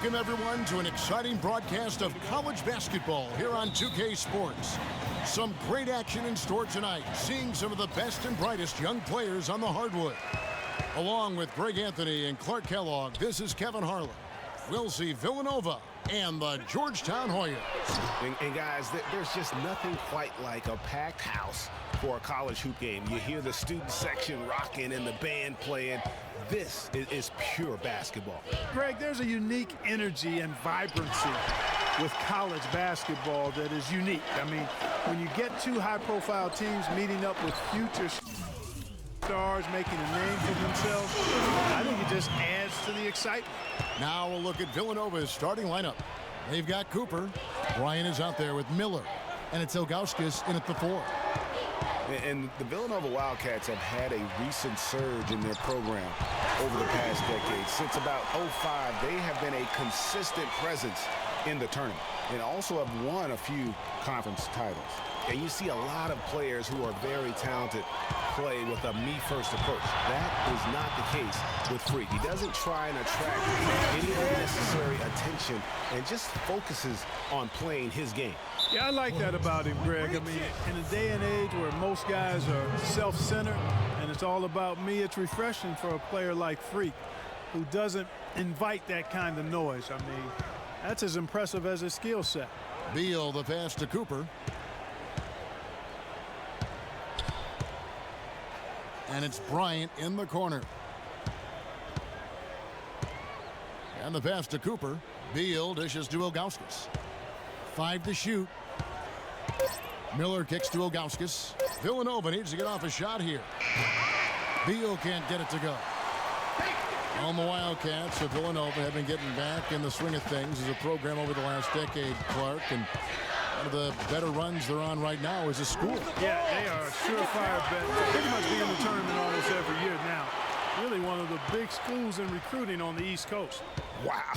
Welcome, everyone, to an exciting broadcast of college basketball here on 2K Sports. Some great action in store tonight, seeing some of the best and brightest young players on the hardwood. Along with Greg Anthony and Clark Kellogg, this is Kevin Harlan. We'll see Villanova and the Georgetown Hoyas. And guys, there's just nothing quite like a packed house for a college hoop game. You hear the student section rocking and the band playing. This is pure basketball. Greg, there's a unique energy and vibrancy with college basketball that is unique. I mean, when you get two high-profile teams meeting up with future stars making a name for themselves, I think it just adds to the excitement. Now we'll look at Villanova's starting lineup. They've got Cooper. Brian is out there with Miller. And it's Ilgauskas in at the 4. And the Villanova Wildcats have had a recent surge in their program over the past decade. Since about 2005, they have been a consistent presence in the tournament and also have won a few conference titles. And you see a lot of players who are very talented play with a me-first approach. That is not the case with Freak. He doesn't try and attract any unnecessary attention and just focuses on playing his game. Yeah, I like that about him, Greg. I mean, in a day and age where most guys are self-centered and it's all about me, it's refreshing for a player like Freak who doesn't invite that kind of noise. I mean, that's as impressive as his skill set. Beal, the pass to Cooper. And it's Bryant in the corner. And the pass to Cooper. Beal dishes to Ilgauskas. 5 to shoot. Miller kicks to Ilgauskas. Villanova needs to get off a shot here. Beal can't get it to go. On the Wildcats of Villanova have been getting back in the swing of things as a program over the last decade, Clark. And one of the better runs they're on right now is a school. Yeah, they are a surefire bet. Pretty much be in the tournament almost every year now. Really one of the big schools in recruiting on the East Coast. Wow,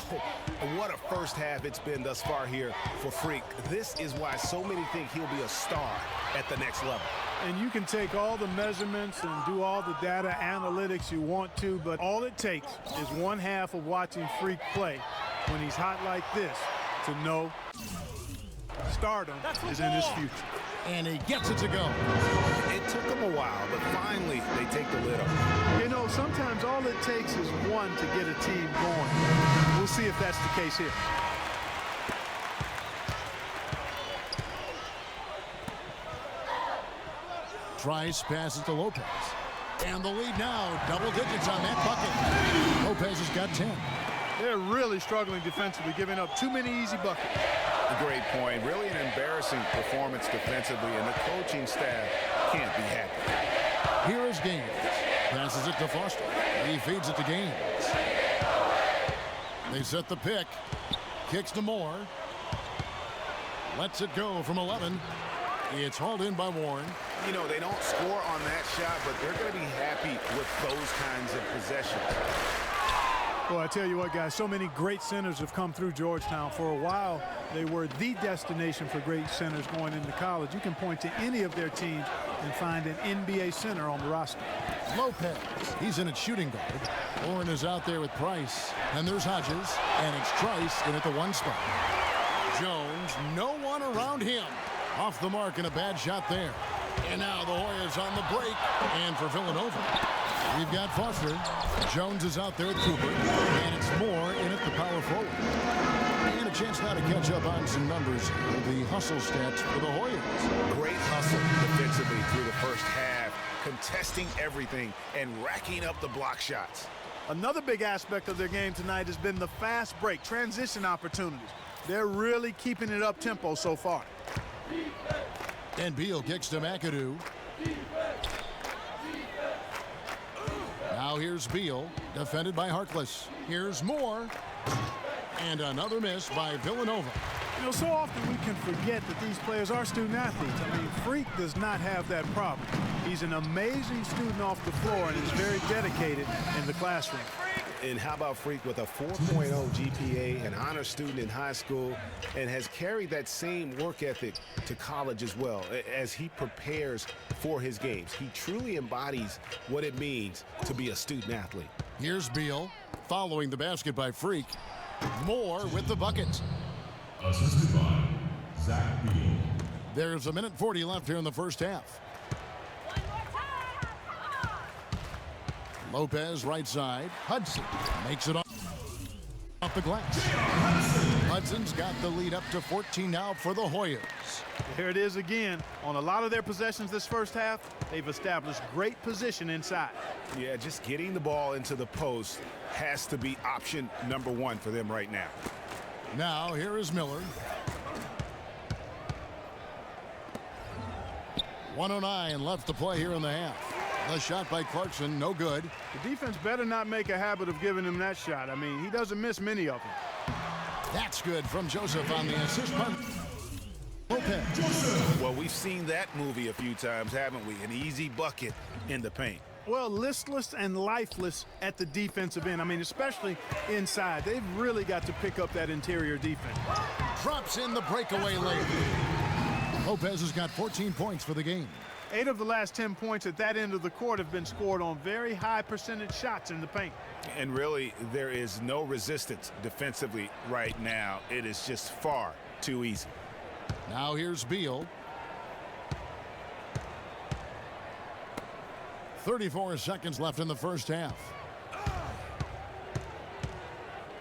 what a first half it's been thus far here for Freak. This is why so many think he'll be a star at the next level. And you can take all the measurements and do all the data analytics you want to, but all it takes is one half of watching Freak play when he's hot like this to know stardom is in his future. And he gets it to go. It took them a while, but finally they take the lid off. You know, sometimes all it takes is one to get a team going. We'll see if that's the case here. Trice passes to Lopez. And the lead now, double digits on that bucket. Lopez has got 10. They're really struggling defensively, giving up too many easy buckets. A great point. Really an embarrassing performance defensively, and the coaching staff can't be happy. Here is Gaines. Passes it to Foster. He feeds it to Gaines. They set the pick. Kicks to Moore. Lets it go from 11. It's hauled in by Warren. You know, they don't score on that shot, but they're going to be happy with those kinds of possessions. Well, I tell you what, guys, so many great centers have come through Georgetown. For a while, they were the destination for great centers going into college. You can point to any of their teams and find an NBA center on the roster. Lopez, he's in at shooting guard. Warren is out there with Price. And there's Hodges, and it's Trice in at the 1 spot. Jones, no one around him. Off the mark and a bad shot there. And now the Hoyas on the break. And for Villanova, we've got Foster. Jones is out there at Cooper. And it's Moore in at the power forward. And a chance now to catch up on some numbers of the hustle stats for the Hoyas. Great hustle defensively through the first half, contesting everything and racking up the block shots. Another big aspect of their game tonight has been the fast break, transition opportunities. They're really keeping it up tempo so far. And Beal kicks to McAdoo. Now here's Beal, defended by Harkless. Here's Moore. And another miss by Villanova. You know, so often we can forget that these players are student athletes. I mean, Freak does not have that problem. He's an amazing student off the floor and is very dedicated in the classroom. And how about Freak with a 4.0 GPA, an honor student in high school, and has carried that same work ethic to college as well as he prepares for his games. He truly embodies what it means to be a student athlete. Here's Beal following the basket by Freak. Moore with the bucket. Assisted by Zach Beal. There's 1:40 left here in the first half. Lopez right side. Hudson makes it off the glass. Hudson's got the lead up to 14 now for the Hoyas. Here it is again. On a lot of their possessions this first half, they've established great position inside. Yeah, just getting the ball into the post has to be option number one for them right now. Now here is Miller. 1:09 left to play here in the half. The shot by Clarkson, no good. The defense better not make a habit of giving him that shot. I mean, he doesn't miss many of them. That's good from Joseph on the assist by Lopez. Well, we've seen that movie a few times, haven't we? An easy bucket in the paint. Well, listless and lifeless at the defensive end. I mean, especially inside. They've really got to pick up that interior defense. Drops in the breakaway layup. Lopez has got 14 points for the game. 8 of the last 10 points at that end of the court have been scored on very high percentage shots in the paint. And really, there is no resistance defensively right now. It is just far too easy. Now here's Beal. 34 seconds left in the first half.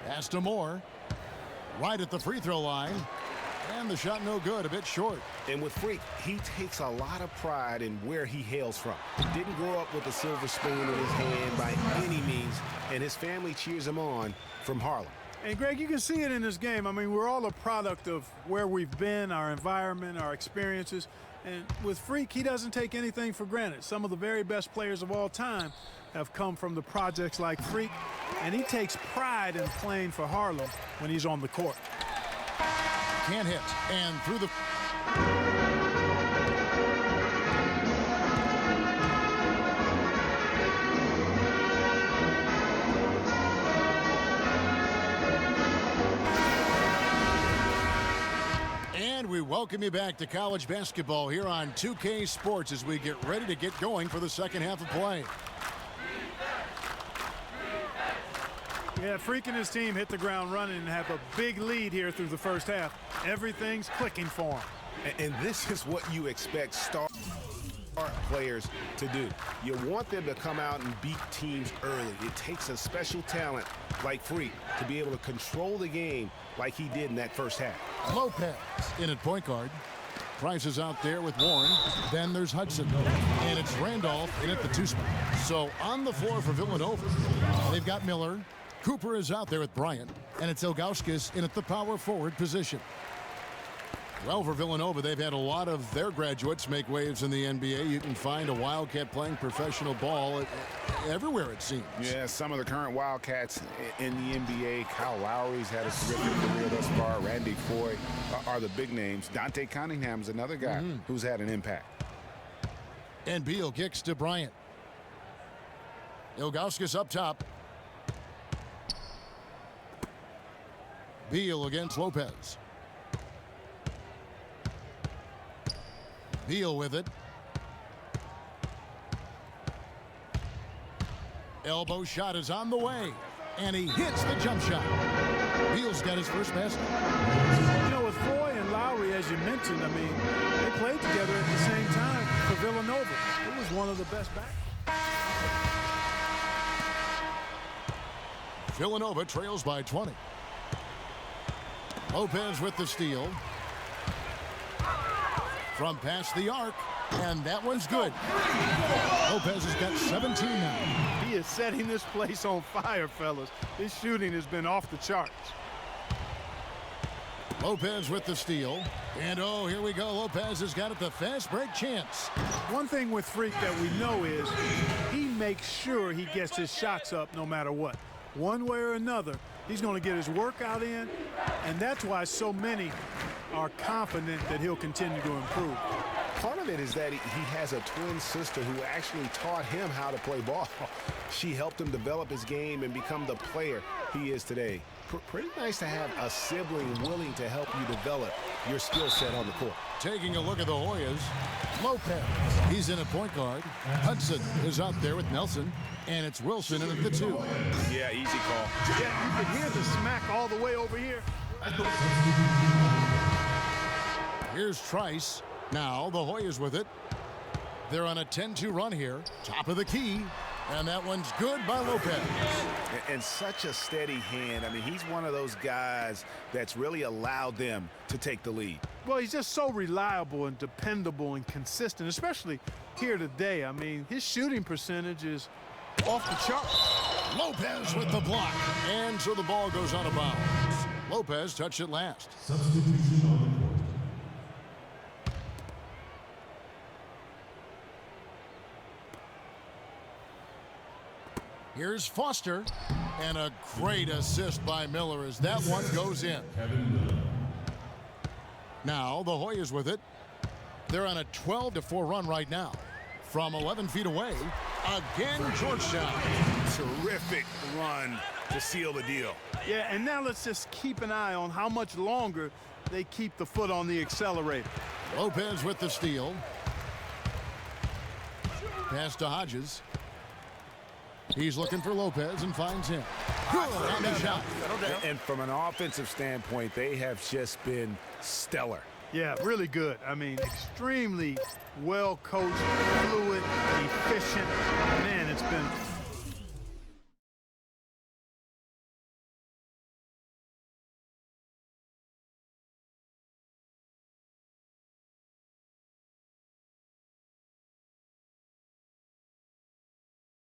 Pass to Moore. Right at the free throw line. And the shot no good, a bit short. And with Freak, he takes a lot of pride in where he hails from. He didn't grow up with a silver spoon in his hand by any means, and his family cheers him on from Harlem. And Greg, you can see it in this game. I mean, we're all a product of where we've been, our environment, our experiences. And with Freak, he doesn't take anything for granted. Some of the very best players of all time have come from the projects like Freak, and he takes pride in playing for Harlem when he's on the court. Can't hit. And through the... And we welcome you back to college basketball here on 2K Sports as we get ready to get going for the second half of play. Yeah, Freak and his team hit the ground running and have a big lead here through the first half. Everything's clicking for them. And this is what you expect star players to do. You want them to come out and beat teams early. It takes a special talent like Freak to be able to control the game like he did in that first half. Lopez in at point guard. Price is out there with Warren. Then there's Hudson. And it's Randolph in at the 2 spot. So on the floor for Villanova, they've got Miller. Cooper is out there with Bryant. And it's Ilgauskas in at the power forward position. Well, for Villanova, they've had a lot of their graduates make waves in the NBA. You can find a Wildcat playing professional ball everywhere, it seems. Yeah, some of the current Wildcats in the NBA. Kyle Lowry's had a terrific career thus far. Randy Foye are the big names. Dante Cunningham's another guy who's had an impact. And Beal kicks to Bryant. Ilgauskas up top. Beal against Lopez. Beal with it. Elbow shot is on the way. And he hits the jump shot. Beal's got his first basket. You know, with Foye and Lowry, as you mentioned, I mean, they played together at the same time for Villanova. It was one of the best backs. Villanova trails by 20. Lopez with the steal. From past the arc, and that one's good. Lopez has got 17 now. He is setting this place on fire, fellas. His shooting has been off the charts. Lopez with the steal. And oh, here we go. Lopez has got it, the fast break chance. One thing with Freak that we know is he makes sure he gets his shots up no matter what. One way or another, he's going to get his workout in, and that's why so many are confident that he'll continue to improve. Part of it is that he has a twin sister who actually taught him how to play ball. She helped him develop his game and become the player he is today. Pretty nice to have a sibling willing to help you develop your skill set on the court. Taking a look at the Hoyas, Lopez, he's in at point guard. Hudson is out there with Nelson, and it's Wilson in at the 2. Yeah, easy call. Yeah, you can hear the smack all the way over here. Here's Trice. Now the Hoyas with it. They're on a 10-2 run here. Top of the key. And that one's good by Lopez. And such a steady hand. I mean, he's one of those guys that's really allowed them to take the lead. Well, he's just so reliable and dependable and consistent, especially here today. I mean, his shooting percentage is off the chart. Lopez with the block. And so the ball goes out of bounds. Lopez touched it last. Substitution on the court. Here's Foster. And a great assist by Miller as that one goes in. Kevin Miller. Now the Hoyas with it. They're on a 12-4 run right now. From 11 feet away, again Georgetown. Terrific run to seal the deal. Yeah, and now let's just keep an eye on how much longer they keep the foot on the accelerator. Lopez with the steal. Pass to Hodges. He's looking for Lopez and finds him. Good on the shot. And from an offensive standpoint, they have just been stellar. Yeah, really good. I mean, extremely well coached, fluid, efficient. Man, it's been